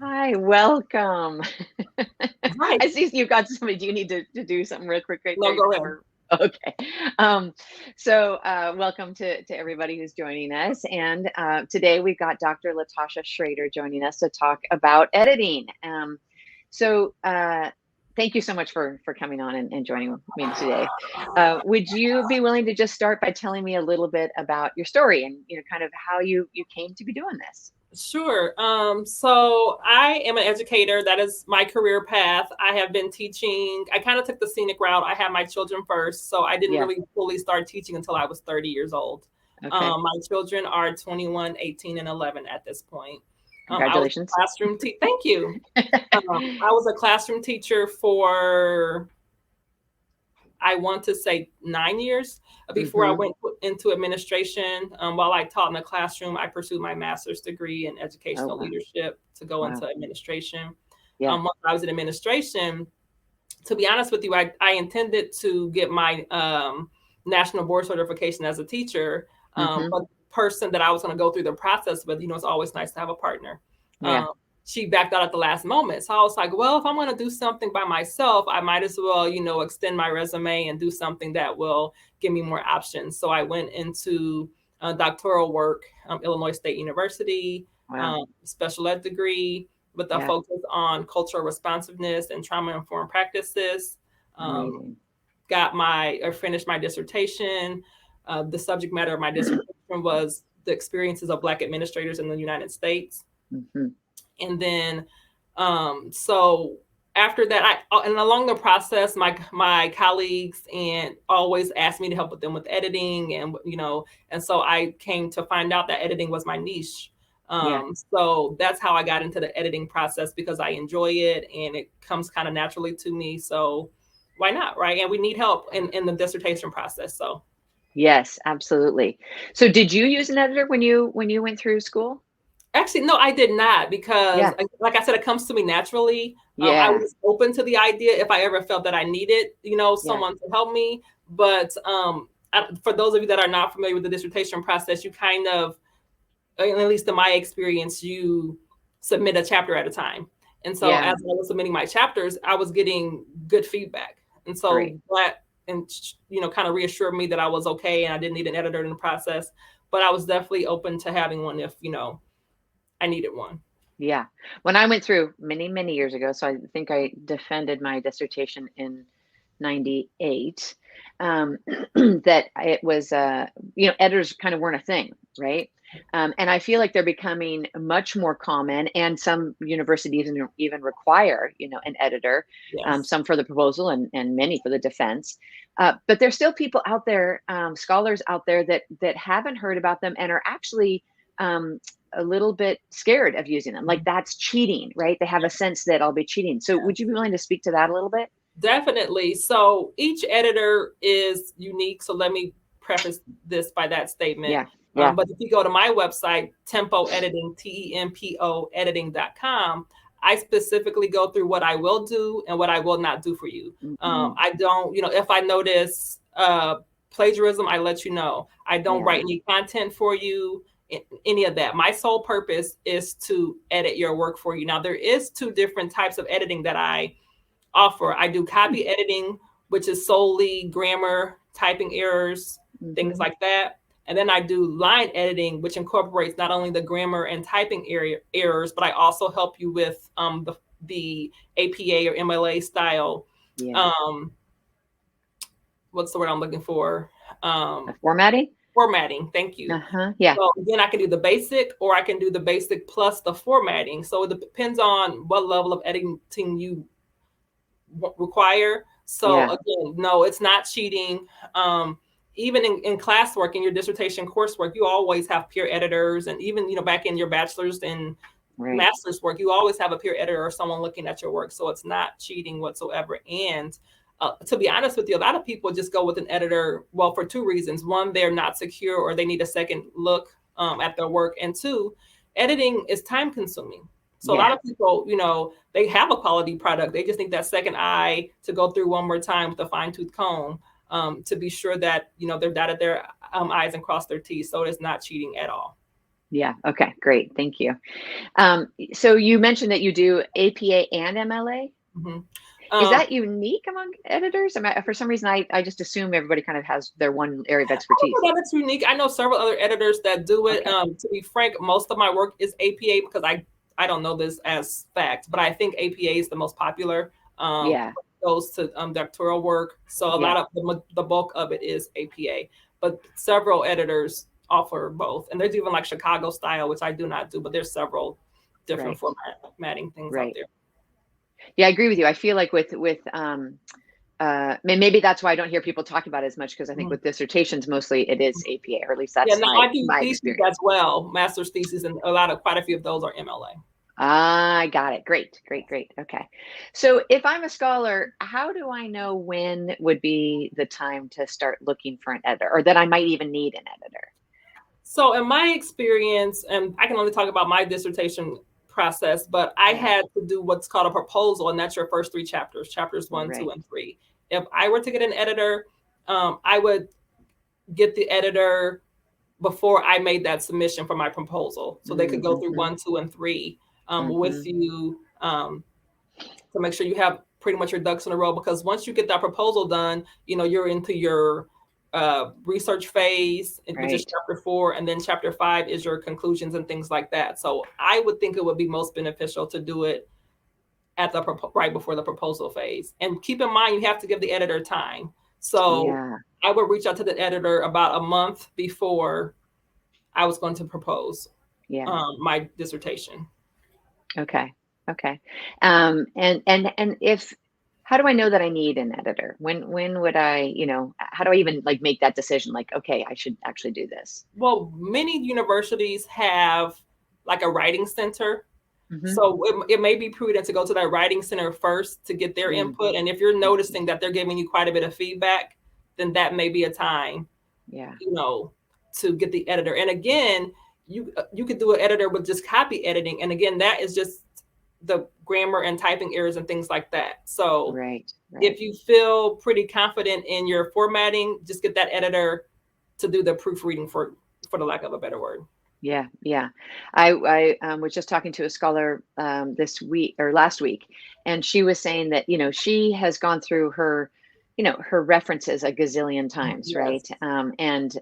Hi, welcome. Hi. I see you've got somebody. Do you need to do something real quick right No, there? go ahead. Okay. Welcome to everybody who's joining us. And today we've got Dr. Latasha Schraeder joining us to talk about editing. So uh, Thank you so much for coming on and joining me today. Would you be willing to just start by telling me a little bit about your story and kind of how you came to be doing this? Sure. So I am an educator. That is my career path. I have been teaching. I kind of took the scenic route. I had my children first, so I didn't Yeah. really fully start teaching until I was 30 years old. Okay. My children are 21, 18, and 11 at this point. I was a Congratulations. classroom teacher. Thank you. I was a classroom teacher for I want to say 9 years before I Hmm. went into administration. While I taught in the classroom, I pursued my master's degree in Oh, educational wow. leadership to go Wow. into administration. Yeah. Once I was in administration, to be honest with you, I intended to get my national board certification as a teacher. Hmm. But the person that I was going to go through the process with, it's always nice to have a partner. Yeah. Um, she backed out at the last moment. So I was like, well, if I'm going to do something by myself, I might as well, extend my resume and do something that will give me more options. So I went into doctoral work, Illinois State University, Wow. special ed degree with a Yeah. focus on cultural responsiveness and trauma informed practices. Um, Amazing. Finished my dissertation. The subject matter of my dissertation was the experiences of Black administrators in the United States. Hmm. And then, so after that, and along the process, my colleagues and always asked me to help with them with editing, and so I came to find out that editing was my niche. Yeah. So that's how I got into the editing process because I enjoy it and it comes kind of naturally to me. So why not, right? And we need help in the dissertation process. So Yes, absolutely. So did you use an editor when you went through school? actually, no, I did not because, Yeah. like I said, it comes to me naturally. I Yeah. was open to the idea if I ever felt that I needed, Yeah. someone to help me. But for those of you that are not familiar with the dissertation process, you kind of, at least in my experience, you submit a chapter at a time. And so as Yeah. I was submitting my chapters, I was getting good feedback. And Great. so that, and kind of reassured me that I was okay and I didn't need an editor in the process. But I was definitely open to having one if, I needed one. Yeah. When I went through many, many years ago, so I think I defended my dissertation in 98, that it was, editors kind of weren't a thing, right? And I feel like they're becoming much more common, and some universities even require, an editor, Yes. some for the proposal and many for the defense. But there's still people out there, scholars out there that haven't heard about them and are actually um, a little bit scared of using them. Like that's cheating, right? They have a sense that I'll be cheating. So would you be willing to speak to that a little bit? Definitely. So each editor is unique. So let me preface this by that statement. Yeah. Yeah. But if you go to my website, Tempo Editing, TEMPO editing.com, I specifically go through what I will do and what I will not do for you. Hmm. I don't, if I notice plagiarism, I let you know. I don't Yeah. write any content for you, any of that. My sole purpose is to edit your work for you. Now, there is two different types of editing that I offer. I do copy editing, which is solely grammar, typing errors, things Hmm. like that. And then I do line editing, which incorporates not only the grammar and typing errors, but I also help you with the APA or MLA style. Yeah. Um, what's the word I'm looking for? The Um, formatting. Formatting. Thank you. Uh-huh. Yeah. So then I can do the basic, or I can do the basic plus the formatting. So it depends on what level of editing you require. So Yeah. again, no, it's not cheating. Even in classwork, in your dissertation coursework, you always have peer editors, and even back in your bachelor's and Right. master's work, you always have a peer editor or someone looking at your work. So it's not cheating whatsoever. And to be honest with you, a lot of people just go with an editor, well, for two reasons. One, they're not secure or they need a second look at their work. And two, editing is time consuming. So a lot Yeah. of people, they have a quality product. They just need that second eye to go through one more time with a fine tooth comb to be sure that, they've dotted their I's and crossed their T's. So it's not cheating at all. Yeah. Okay. Great. Thank you. So you mentioned that you do APA and MLA. Mhm. Is Um, that unique among editors? For some reason, I just assume everybody kind of has their one area of I don't expertise. know that it's unique. I know several other editors that do it. Okay. To be frank, most of my work is APA because I don't know this as fact, but I think APA is the most popular. Yeah. Goes to doctoral work, so a Yeah. lot of the bulk of it is APA. But several editors offer both, and there's even like Chicago style, which I do not do, but there's several different Right. formatting things out Right. there. Yeah, I agree with you. I feel like with maybe that's why I don't hear people talking about it as much because I think Mhm. with dissertations mostly it is APA, or at least Yeah, that's now I do my theses as experience. well, master's thesis, and quite a few of those are MLA. I got it. Great, great, great. Okay. So if I'm a scholar, how do I know when would be the time to start looking for an editor or that I might even need an editor? So, in my experience, and I can only talk about my dissertation process, but I Yeah. had to do what's called a proposal, and that's your first three chapters, chapters one, two, Right. and three. If I were to get an editor, I would get the editor before I made that submission for my proposal, so they could go through Mm-hmm. one, two, and three with Mm-hmm. you to make sure you have pretty much your ducks in a row. Because once you get that proposal done, you're into your research phase, which is Right. chapter 4, and then chapter 5 is your conclusions and things like that. So I would think it would be most beneficial to do it at the right before the proposal phase. And keep in mind, you have to give the editor time. So Yeah. I would reach out to the editor about a month before I was going to propose Yeah. my dissertation. Okay. Okay. And if how do I know that I need an editor? When would I, how do I even like make that decision? Like, okay, I should actually do this. Well, many universities have like a writing center. Mm-hmm. So it may be prudent to go to that writing center first to get their Mm-hmm. input. And if you're noticing that they're giving you quite a bit of feedback, then that may be a time, Yeah. you know, to get the editor. And again, you could do an editor with just copy editing. And again, that is just the grammar and typing errors and things like that. So Right. Right. if you feel pretty confident in your formatting, just get that editor to do the proofreading for the lack of a better word. Yeah, yeah. I was just talking to a scholar this week or last week, and she was saying that she has gone through her, her references a gazillion times, right? Yes.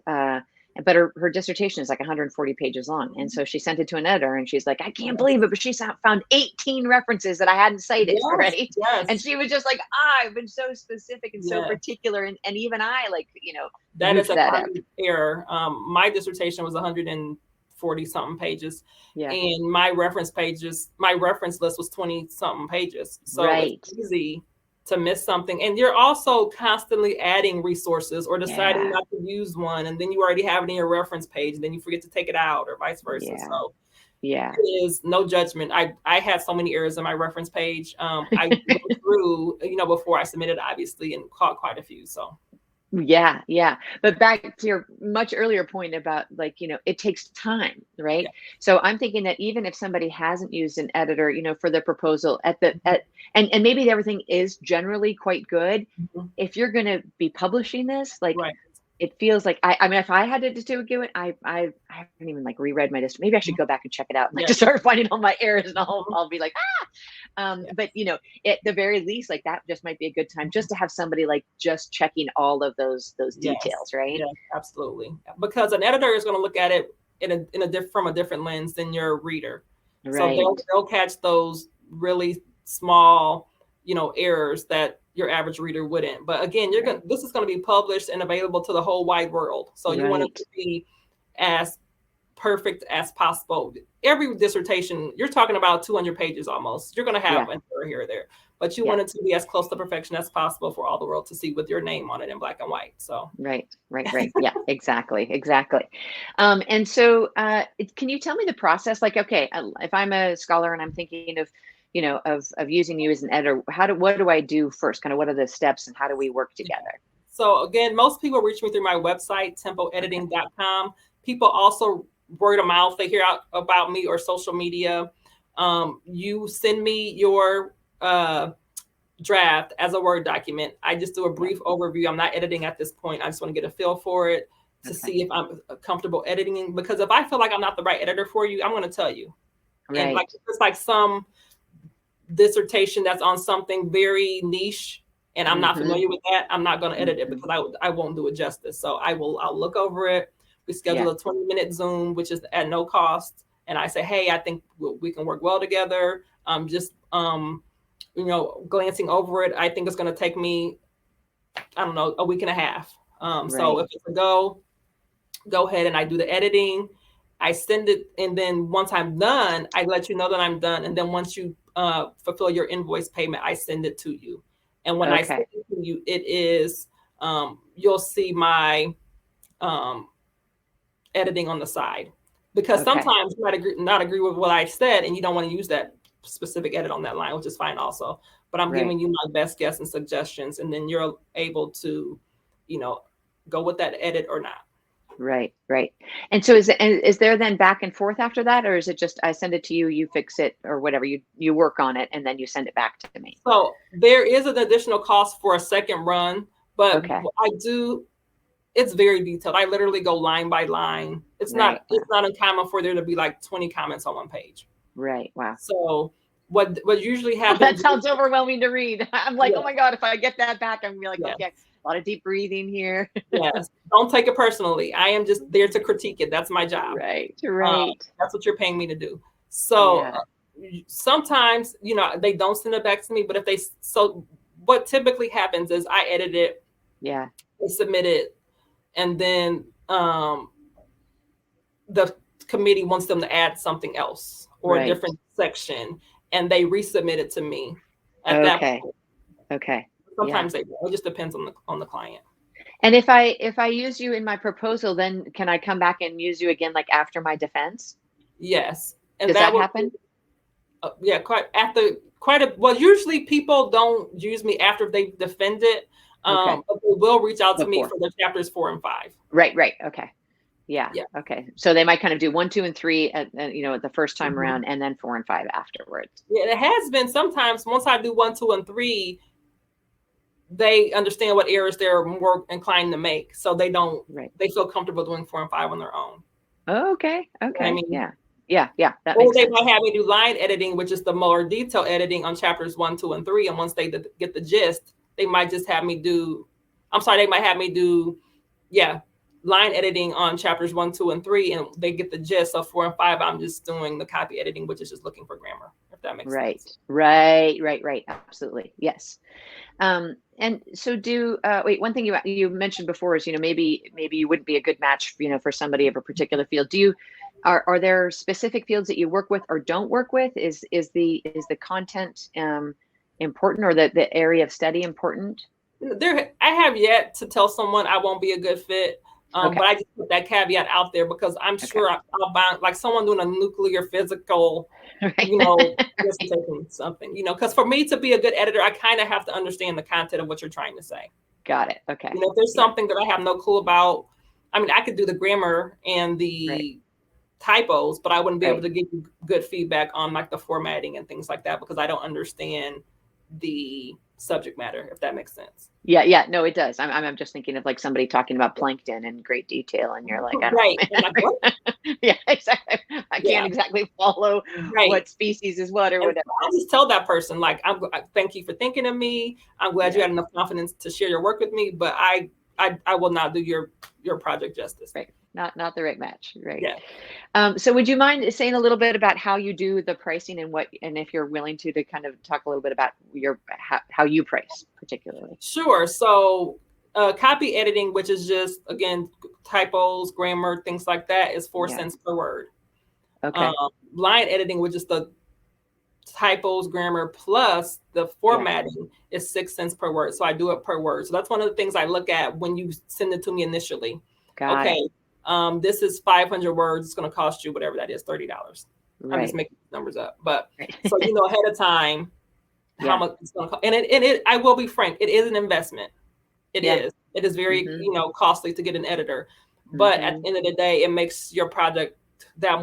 But her dissertation is like 140 pages long, and so she sent it to an editor, and she's like, I can't Yes. believe it, but she found 18 references that I hadn't cited, Yes. right? And Yes. she was just like, I've been so specific and so Yeah. particular, and even I like That is goofed a that up. common error. My dissertation was 140 something pages, Yeah, and my reference list was 20 something pages. So it's right. easy to miss something. And you're also constantly adding resources or deciding Yeah, not to use one, and then you already have it in your reference page, and then you forget to take it out, or vice versa. yeah. So Yeah. it is no judgment. I had so many errors in my reference page. I went through, before I submitted, obviously, and caught quite a few. So Yeah, yeah. But back to your much earlier point about like, it takes time, right? yeah. So I'm thinking that even if somebody hasn't used an editor, for the proposal and maybe everything is generally quite good, Mhm. if you're going to be publishing this, like Right. it feels like I mean, if I had to do it, I haven't even like reread my district. Maybe I should Mhm. go back and check it out, like Yes. to start finding all my errors, and I'll Mhm. I'll be like, ah. Yeah. But at the very least, like that just might be a good time just to have somebody like just checking all of those Yes. details, right? Yes, absolutely. Because an editor is going to look at it from a different lens than your reader. So Right, they'll catch those really small, errors that your average reader wouldn't. But again, right, this is going to be published and available to the whole wide world. So you want it right, to be as perfect as possible. Every dissertation, you're talking about 200 pages almost. You're going to have yeah, an error here or there, but you yeah, want it to be as close to perfection as possible for all the world to see with your name on it in black and white. So, right, right, right. Yeah, exactly, exactly. And so, can you tell me the process? Like, okay, if I'm a scholar and I'm thinking of, of using you as an editor, what do I do first? Kind of, what are the steps, and how do we work yeah. together? So again, most people reach me through my website, Okay, tempoediting.com. People also word of mouth, they hear out about me or social media. You send me your draft as a Word document. I just do a yeah, brief overview. I'm not editing at this point. I just want to get a feel for it. to Okay. see if I'm comfortable editing. Because if I feel like I'm not the right editor for you, I'm going to tell you. And like Right. it's like some dissertation that's on something very niche and I'm not Mm-hmm. familiar with that, I'm not going to edit it Mm-hmm. because I won't do it justice. So I'll look over it. We schedule Yeah. a 20-minute Zoom, which is at no cost. And I say, hey, I think we can work well together. Just, glancing over it, I think it's going to take me, I don't know, a week and a half. So Right. if it's a go ahead and I do the editing. I send it, and then once I'm done, I let you know that I'm done. And then once you fulfill your invoice payment, I send it to you. And when I Okay. send it to you, it is you'll see my um, editing on the side because Okay. sometimes you might not agree with what I said, and you don't want to use that specific edit on that line, which is fine also. But I'm Right. giving you my best guess and suggestions, and then you're able to, you know, go with that edit or not. Right. Right. And so is there then back and forth after that, or is it just I send it to you, you fix it, or whatever, you work on it, and then you send it back to me? So there is an additional cost for a second run, but Okay. it's very detailed. I literally go line by line. It's Right. not Wow. it's not uncommon for there to be like 20 comments on one page. Right. Wow. So what usually That happens is, sounds overwhelming to read. I'm like, oh yeah, my God, if I get that back, I'm gonna be like, yeah, okay, a lot of deep breathing here. yes. Don't take it personally. I am just there to critique it. That's my job. Right. Right. That's what you're paying me to do. So Yeah. sometimes, they don't send it back to me, but so what typically happens is I edit it, Yeah. I submit it, and then the committee wants them to add something else or a Right. different section, and they resubmit it to me. At that Okay. point, Okay. Yeah. sometimes they do. It just depends on the client. And if I use you in my proposal, then can I come back and use you again, like after my defense? Yes, and Does that that will be happen? yeah, quite a well. Usually people don't use me after they've defended, Okay. but they will reach out to me Before. for the chapters 4 and 5. Right. Right. Okay. Yeah. Yeah. Okay. So they might kind of do 1, 2, and 3 at the first time Mhm. around, and then 4 and 5 afterwards. Yeah, it has been sometimes once I do 1, 2, and 3, they understand what errors they're more inclined to make, so Right. they feel comfortable doing 4 and 5 on their own. Okay. You know what I Okay. mean? Yeah. Yeah. Yeah. That Or makes they sense. might have me do line editing, which is the more detailed editing on chapters 1, 2, and 3. And once they get the gist, they might just have me do. I'm sorry, they might have me do, yeah, line editing on chapters 1, 2, and 3, and they get the gist. So 4 and 5, I'm just doing the copy editing, which is just looking for grammar, if that makes Right. sense. Right. Right. Right. Absolutely. Yes. And so wait, one thing you mentioned before is, maybe you wouldn't be a good match, for somebody of a particular field. Are there specific fields that you work with or don't work with? Is the content important, or the area of study important? I have yet to tell someone I won't be a good fit. Okay. But I just put that caveat out there because I'm Okay. sure I'll find like someone doing a nuclear physical, Right. just taking something, because for me to be a good editor, I kind of have to understand the content of what you're trying to say. Got it. Okay. If there's Yeah. something that I have no clue about, I mean, I could do the grammar and Right. the typos, but I wouldn't be able Right. to give you good feedback on like the formatting and things like that because I don't understand the subject matter, if that makes sense. Yeah. Yeah. No, it does. I'm just thinking of like somebody talking about plankton in great detail, and you're like, I Right. I'm like, what? don't. Yeah. Exactly. I can't Yeah, exactly follow right. what species is what or And whatever. I just tell that person, like, thank you for thinking of me. I'm glad you Yeah. had enough confidence to share your work with me, but I will not do your project justice. Right. Not the right match. Right. Yeah. So would you mind saying a little bit about how you do the pricing, and if you're willing to kind of talk a little bit about how you price particularly? Sure. So copy editing, which is just again typos, grammar, things like that, is four Yeah. cents per word. Um, Okay. line editing, which is the typos, grammar plus the Yeah. formatting, is 6 cents per word. So I do it per word. So that's one of the things I look at when you send it to me initially. Got it. Okay, this is 500 words. It's going to cost you whatever that is, $30. I'm just Right. making numbers up, but so Right. ahead of time how Yeah. much it's going to cost. And I will be frank, it is an investment. It Yeah. is. It is very Mhm. costly to get an editor, but at Mhm. the end of the day, it makes your project that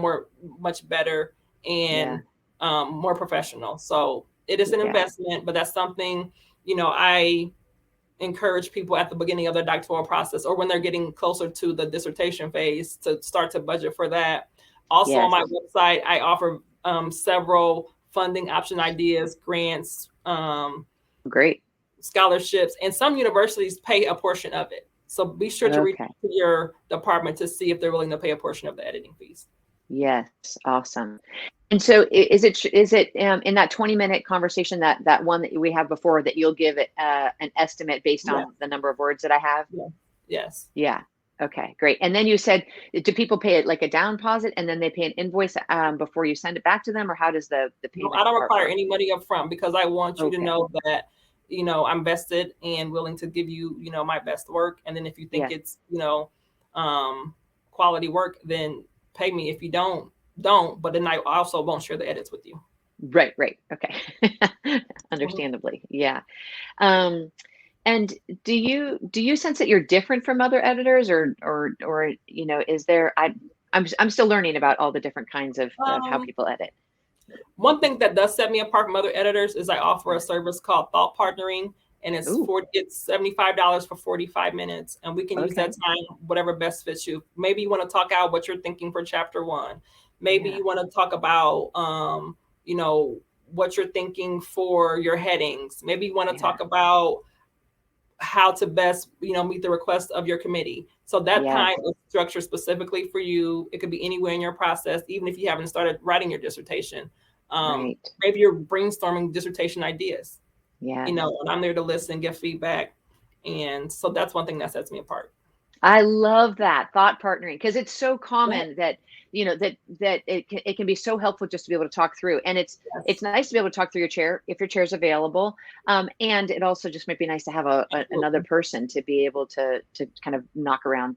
much better Yeah. and more professional. So it is an Yeah. investment, but that's something I encourage people at the beginning of their doctoral process or when they're getting closer to the dissertation phase to start to budget for that. Also on Yes. my website, I offer several funding option ideas, grants, Great. scholarships, and some universities pay a portion of it. So be sure to reach Okay. out to your department to see if they're willing to pay a portion of the editing fees. Yes. Awesome. And so is it in that 20-minute conversation, that one that we have before, that you'll give it an estimate based Yeah. on the number of words that I have? Yeah. Yes. Yeah. Okay, great. And then you said, do people pay it like a down deposit and then they pay an invoice before you send it back to them, or how does the No, payment I don't part require work? any money up front because I want you to Okay. know that, I'm vested and willing to give you, my best work. And then if you think Yeah. it's, quality work, then pay me. If you don't. But then I also won't share the edits with you. Right. Okay. Understandably. Yeah. Um, and do you sense that you're different from other editors, or is there, I'm still learning about all the different kinds of how Um, people edit. One thing that does set me apart from other editors is I offer a service called thought partnering, and it's Ooh, $75 for 45 minutes, and we can use that okay. time whatever best fits you. Maybe you want to talk out what you're thinking for chapter 1. Maybe Yeah. you want to talk about what you're thinking for your headings. Maybe you want to Yeah. talk about how to best meet the request of your committee. So that Yes. time is structured specifically for you. It could be anywhere in your process, even if you haven't started writing your dissertation. Right. Maybe you're brainstorming dissertation ideas, Yes. and I'm there to listen, give feedback. And so that's one thing that sets me apart. I love that thought partnering, because it's so Yeah. common that that it can be so helpful just to be able to talk through, and it's Yes. nice to be able to talk through your chair if your chair's available, and it also just might be nice to have another Absolutely. person to be able to kind of knock around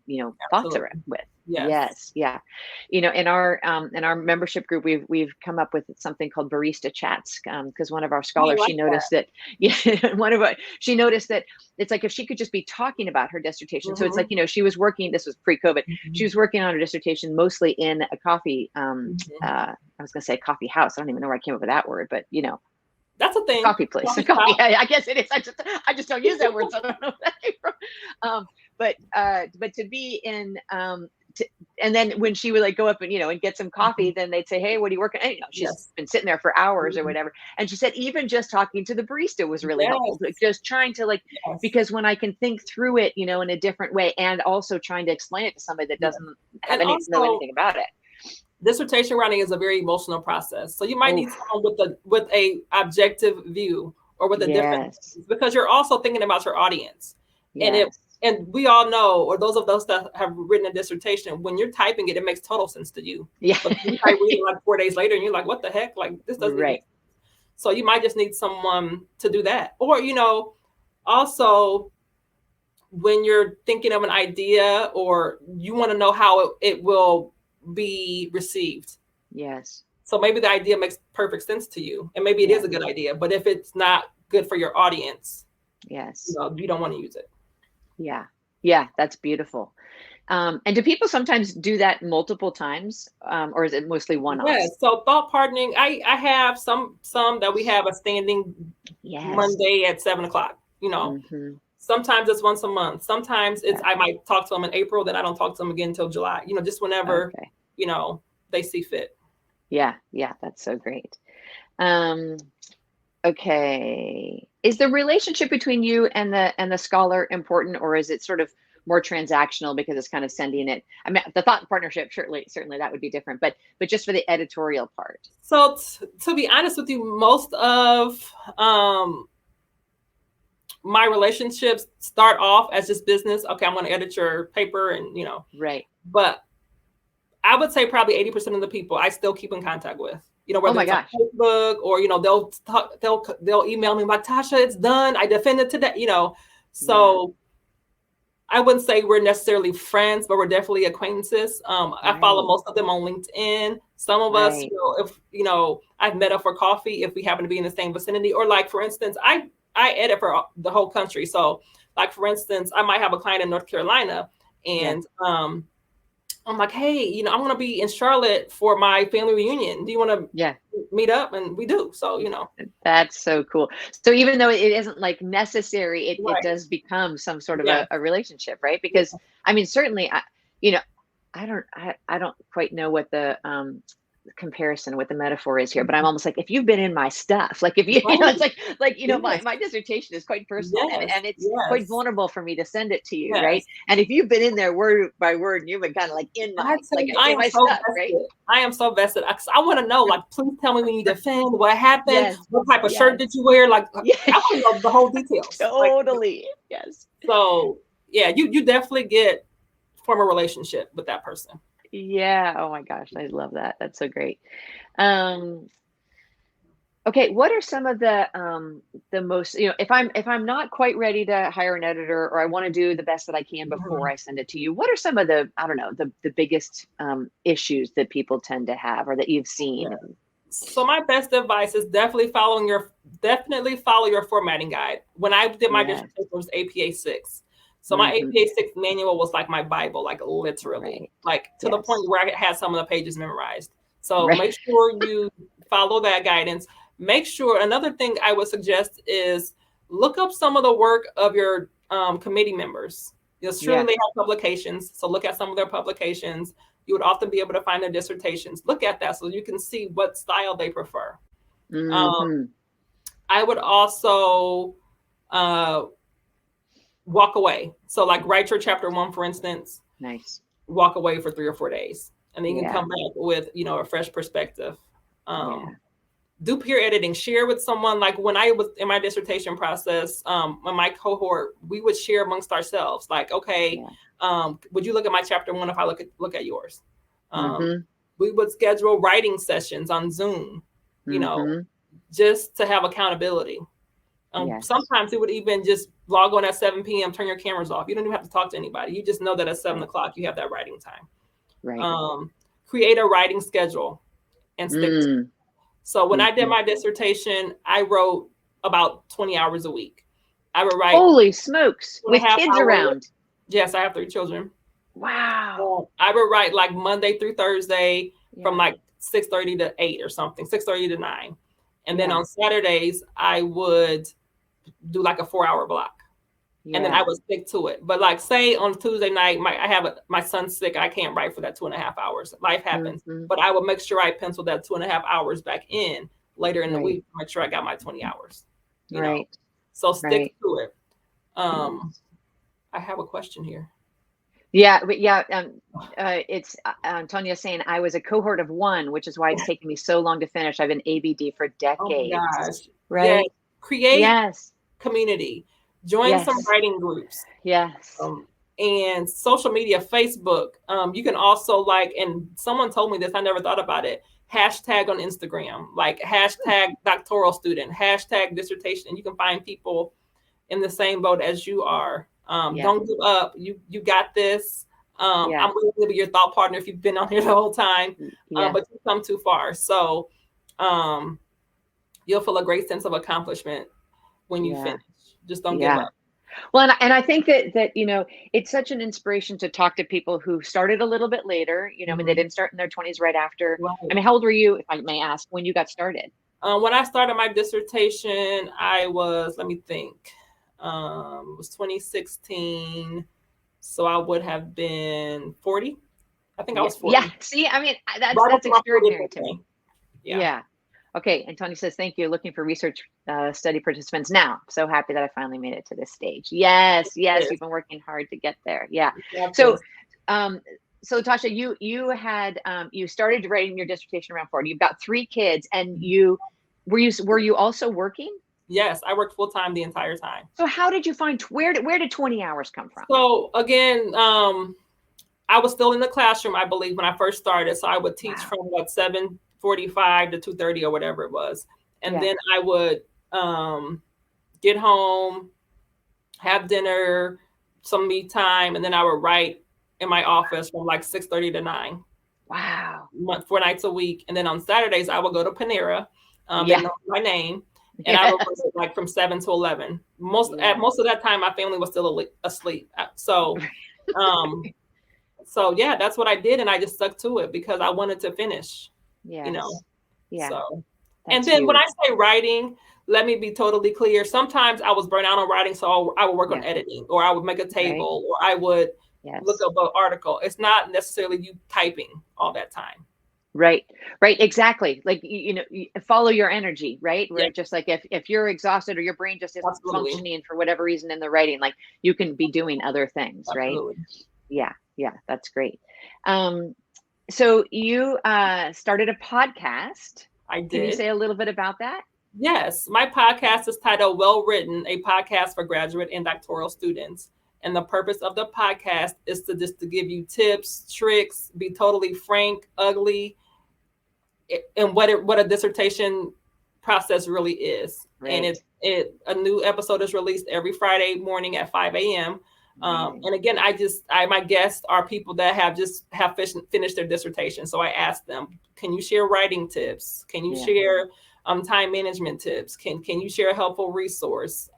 thoughts around Absolutely. with. Yes. Yes, yeah. In our membership group, we've come up with something called barista chats, because one of our I scholars, like she that. noticed that she noticed that it's like if she could just be talking about her dissertation. So it's like, Hmm. she was working, this was pre-COVID. She Hmm. was working on her dissertation mostly in a coffee, Hmm. I was going to say coffee house. I don't even know where I came up with that word, but That's a a thing. coffee place, a Coffee coffee. shop. I guess it is. I just don't use that word, so I don't know where that came from. But to be in, and then when she would like go up and get some coffee, Mhm. then they'd say, "Hey, what are you working?" And, she's Yes. been sitting there for hours or Mhm. whatever. And she said even just talking to the barista was really helpful. Like, Yes. just trying to Yes. because when I can think through it, in a different way, and also trying to explain it to somebody that Yes. doesn't And know also, anything about it. dissertation writing is a very emotional process. So you might Oh, need someone with a objective view or with a different yes, lens, because you're also thinking about your audience. And it yes, and we all know, or those of us that have written a dissertation, when you're typing it, it makes total sense to you. yeah, But you might read it like 4 days later and you're like, what the heck? Like, this doesn't even make right, sense. So you might just need someone to do that. Or, also when you're thinking of an idea or you want to know how it will be received. yes, So maybe the idea makes perfect sense to you, and maybe it is yeah, a good idea. But if it's not good for your audience, yes, you don't want to use it. yeah, yeah. That's beautiful. And do people sometimes do that multiple times, or is it mostly one-offs? Yes. So thought partnering, I have some that we have a standing Yes. Monday at 7 o'clock. Hmm. Sometimes it's once a month. Sometimes it's Yeah. I might talk to them in April, then I don't talk to them again until July. Just whenever Okay. they see fit. Yeah. Yeah. That's so great. Um, okay. Is the relationship between you and the scholar important, or is it sort of more transactional because it's kind of sending it? I mean, the thought partnership, certainly that would be different, but just for the editorial part. So to be honest with you, most of my relationships start off as just business. Okay, I'm going to edit your paper, and Right. but I would say probably 80% of the people I still keep in contact with. Oh Whether my it's on gosh. Facebook or they'll email me like, Tasha, it's done. I defended today. Yeah. So I wouldn't say we're necessarily friends, but we're definitely acquaintances. I follow Right. most of them on LinkedIn. Some of us, Right. if I've met up for coffee if we happen to be in the same vicinity, or like for instance, I edit for the whole country. So like for instance, I might have a client in North Carolina, Yeah. and I'm like, hey, I'm going to be in Charlotte for my family reunion. Do you want to Yeah. meet up? And we do. So. That's so cool. So even though it isn't like necessary, it Right. does become some sort of Yeah. a relationship, right? Yeah. Because I mean, certainly, you know, I don't quite know what the comparison, what the metaphor is here, but I'm almost like, if you've been in my stuff, like if you, it's Right. like Yes. my dissertation is quite personal, and Yes. it's quite Yes. vulnerable for me to send it to you, right? Yes. And if you've been in there word by word, and you've been kind of like in I my, tell like you, I in am my so stuff, right? vested. I am so vested. I want to know, like, please tell me when you defend, what happened, Yes, what type of shirt yes, did you wear? Like, I yeah, want to know the whole details. Like, totally, yes. so yeah, you definitely get form a relationship with that person. Yeah. Oh my gosh, I love that. That's so great. Um, okay, what are some of the most, if I'm not quite ready to hire an editor, or I want to do the best that I can before Mhm. I send it to you, what are some of the, I don't know, the biggest issues that people tend to have, or that you've seen? So my best advice is definitely follow your formatting guide. When I did my Yes. dissertation, it was APA 6. So my Hmm. APA 6 manual was like my Bible, like literally, Right. like to the Yes. point where I had some of the pages memorized. So Right. make sure you follow that guidance. Make sure, another thing I would suggest is look up some of the work of your committee members. Surely Yeah. they have publications. So look at some of their publications. You would often be able to find their dissertations. Look at that so you can see what style they prefer. Um, Hmm. I would also uh, walk away. So, like, write your chapter 1, for instance, Nice. walk away for 3 or 4 days, and then you can Yeah. come back with a fresh perspective. Yeah. Um, do peer editing. Share with someone. Like when I was in my dissertation process, in my cohort, we would share amongst ourselves. Like, okay, Yeah. would you look at my chapter 1 if I look at yours? Um, Hmm. we would schedule writing sessions on Zoom, you know, Hmm. just to have accountability. Yes. Sometimes it would even just log on at 7 p.m., turn your cameras off. You don't even have to talk to anybody. You just know that at 7 Right. o'clock you have that writing time. Right. Create a writing schedule and stick to it. Mm. So when I did Hmm. my dissertation, I wrote about 20 hours a week. I would write Holy smokes, two and with a half kids hours. around. Yes, I have 3 children. Wow. I would write like Monday through Thursday from Yeah. like 6:30 to 8 or something, 6:30 to 9. And then Yeah. on Saturdays, I would do like a 4-hour block. And then I Yeah. would stick to it. But like say on Tuesday night, my son's sick. I can't write for that 2.5 hours. Life happens. Hmm. But I would make sure I pencil that 2.5 hours back in later in the Right. week to make sure I got my 20 hours. You know. Right. So stick Right. to it. Um, Yes. I have a question here. Yeah, but yeah, it's Tanya saying I was a cohort of one, which is why it's taken me so long to finish. I've been ABD for Oh my decades. gosh. Yes. Right? Create Yes. community. Join some Yes. writing groups. Yes. And social media, Facebook. You can also and someone told me this, I never thought about it. Hashtag on Instagram, like hashtag doctoral student, hashtag dissertation. And you can find people in the same boat as you are. Yeah. Don't give up. You got this. Yeah. I'm willing to be your thought partner if you've been on here the whole time, Yeah. but you've come too far. So um, you'll feel a great sense of accomplishment when you Yeah. finish. Just don't give Yeah. up. Well, and I think that it's such an inspiration to talk to people who started a little bit later. I mean, they Mhm. didn't start in their 20s right after. I Right. mean, how old were you, if I may ask, when you got started? When I started my dissertation, I was, let me think, it was 2016. So I would have been 40. I think I Yeah. was Yeah. 40. See, I mean, that's Right that's before my 40th extraordinary to me. birthday. Yeah. Yeah. Okay. And Tony says, thank you. Looking for research study participants now. So happy that I finally made it to this stage. Yes. Yes. Yes. You've been working hard to get there. Yeah. Got So, this. um, so Tasha, you started writing your dissertation around 40. You've got 3 kids, and were you also working? Yes, I worked full time the entire time. So how did you find, where did 20 hours come from? So again, I was still in the classroom, I believe, when I first started. So I would teach Wow. from 7:45 to 2:30 or whatever it was. And Yeah. then I would get home, have dinner, some me time, and then I would write in my office from like 6:30 to 9, Wow. 4 nights a week. And then on Saturdays, I would go to Panera. They Yeah. know my name. And I would work Yes. like from 7 to 11. Most Yeah. of that time, my family was still asleep. So um, So yeah, that's what I did, and I just stuck to it because I wanted to finish, you know. Yes. Yeah. So, and That's then when I huge. say writing, let me be totally clear. Sometimes I was burnt out on writing, so I would work on Yeah. editing, or I would make a Right. table, or I would look Yes. up an article. It's not necessarily you typing all that time. Right. Right. Exactly. Like, follow your energy, right? Yeah, Where just like if you're exhausted or your brain just isn't absolutely, functioning for whatever reason in the writing, like you can be doing other things, right? absolutely. Yeah. Yeah. That's great. Um, so you started a podcast. I Can you did. say a little bit about that? Yes, my podcast is titled Well Written, a podcast for graduate and doctoral students. And the purpose of the podcast is to just to give you tips, tricks, be totally frank, ugly, and what a dissertation process really is. And Right. it a new episode is released every Friday morning at 5 a.m. Amazing. And again, my guests are people that have finished their dissertation. So I ask them, can you share writing tips? Can you Yeah. share time management tips? Can you share a helpful resource?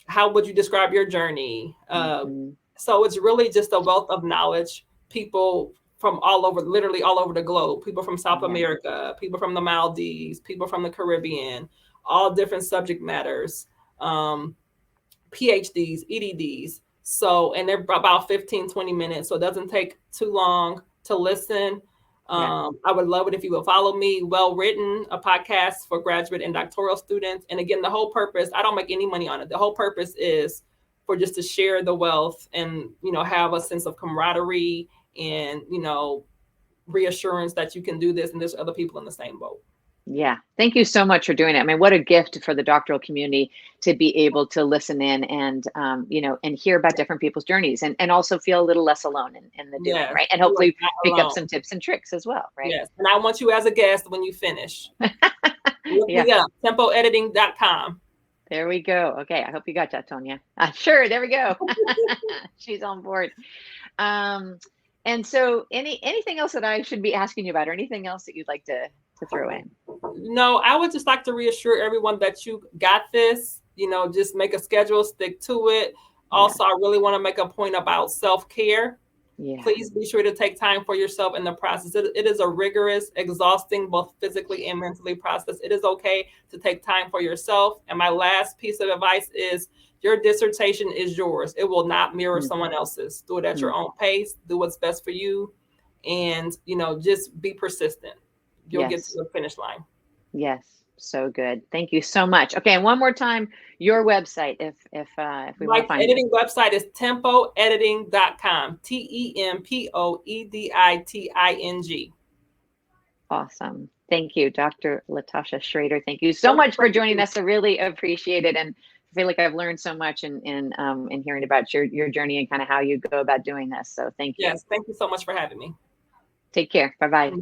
How would you describe your journey? Hmm. So it's really just a wealth of knowledge. People from all over, literally all over the globe, people from South Yeah. America, people from the Maldives, people from the Caribbean, all different subject matters, PhDs, EDDs. So, and they're about 15, 20 minutes. So it doesn't take too long to listen. Yeah. I would love it if you would follow me. Well Written, a podcast for graduate and doctoral students. And again, the whole purpose, I don't make any money on it. The whole purpose is for just to share the wealth and, have a sense of camaraderie and, reassurance that you can do this and there's other people in the same boat. Yeah. Thank you so much for doing it. I mean, what a gift for the doctoral community to be able to listen in and, and hear about different people's journeys and also feel a little less alone in the doing, Yes, right? And you are hopefully not pick up alone. some tips and tricks as well, right? Yes. And I want you as a guest when you finish. Look Yeah. me up, tempoediting.com. There we go. Okay. I hope you got that, Tonya. Sure. There we go. She's on board. Um, and so anything else that I should be asking you about or anything else that you'd like to throw in? No, I would just like to reassure everyone that you got this. Just make a schedule, stick to it. Yeah. Also, I really want to make a point about self-care. Yeah. Please be sure to take time for yourself in the process. It is a rigorous, exhausting, both physically and mentally process. It is okay to take time for yourself. And my last piece of advice is your dissertation is yours. It will not mirror Mm, someone else's. Do it at your mm. own pace. Do what's best for you. And, just be persistent. You'll get to Yes. the finish line. Yes. So good. Thank you so much. Okay. And one more time, your website, if we want My to find you. editing website is tempoediting.com. TEMPOEDITING. Awesome. Thank you, Dr. Latasha Schraeder. Thank you so much for joining us. I really appreciate it. And I feel like I've learned so much in hearing about your journey and kind of how you go about doing this. So thank you. Yes, thank you so much for having me. Take care. Bye-bye.